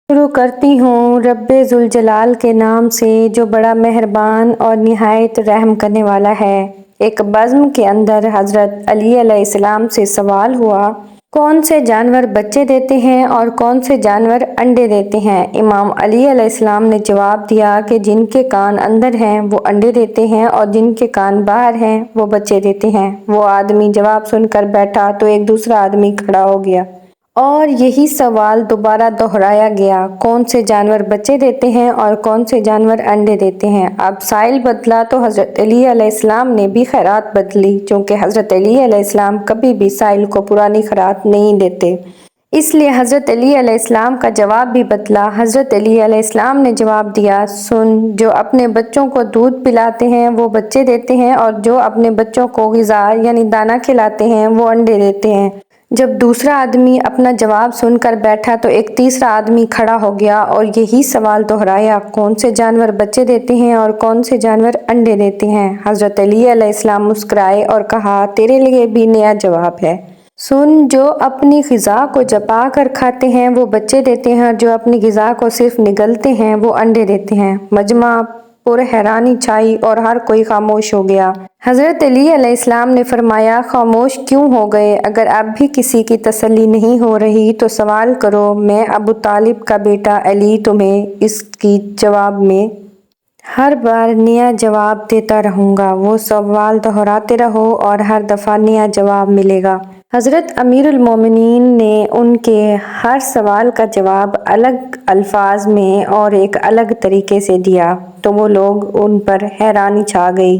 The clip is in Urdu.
شروع کرتی ہوں رب ذوالجلال کے نام سے جو بڑا مہربان اور نہایت رحم کرنے والا ہے۔ ایک بزم کے اندر حضرت علی علیہ السلام سے سوال ہوا، کون سے جانور بچے دیتے ہیں اور کون سے جانور انڈے دیتے ہیں؟ امام علی علیہ السلام نے جواب دیا کہ جن کے کان اندر ہیں وہ انڈے دیتے ہیں اور جن کے کان باہر ہیں وہ بچے دیتے ہیں۔ وہ آدمی جواب سن کر بیٹھا تو ایک دوسرا آدمی کھڑا ہو گیا اور یہی سوال دوبارہ دہرایا گیا، کون سے جانور بچے دیتے ہیں اور کون سے جانور انڈے دیتے ہیں؟ اب سائل بدلا تو حضرت علی علیہ السلام نے بھی خیرات بدلی، چونکہ حضرت علی علیہ السلام کبھی بھی سائل کو پرانی خیرات نہیں دیتے، اس لیے حضرت علی علیہ السلام کا جواب بھی بدلا۔ حضرت علی علیہ السلام نے جواب دیا، سن، جو اپنے بچوں کو دودھ پلاتے ہیں وہ بچے دیتے ہیں اور جو اپنے بچوں کو غذا یعنی دانہ کھلاتے ہیں وہ انڈے دیتے ہیں۔ جب دوسرا آدمی اپنا جواب سن کر بیٹھا تو ایک تیسرا آدمی کھڑا ہو گیا اور یہی سوال دہرایا، کون سے جانور بچے دیتے ہیں اور کون سے جانور انڈے دیتے ہیں؟ حضرت علی علیہ السلام مسکرائے اور کہا، تیرے لیے بھی نیا جواب ہے۔ سن، جو اپنی غذا کو چبا کر کھاتے ہیں وہ بچے دیتے ہیں اور جو اپنی غذا کو صرف نگلتے ہیں وہ انڈے دیتے ہیں۔ مجمع پر حیرانی چھائی اور ہر کوئی خاموش ہو گیا۔ حضرت علی علیہ السلام نے فرمایا، خاموش کیوں ہو گئے؟ اگر اب بھی کسی کی تسلی نہیں ہو رہی تو سوال کرو، میں ابو طالب کا بیٹا علی تمہیں اس کی جواب میں ہر بار نیا جواب دیتا رہوں گا۔ وہ سوال دہراتے رہو اور ہر دفعہ نیا جواب ملے گا۔ حضرت امیر المومنین نے ان کے ہر سوال کا جواب الگ الفاظ میں اور ایک الگ طریقے سے دیا تو وہ لوگ ان پر حیرانی چھا گئی۔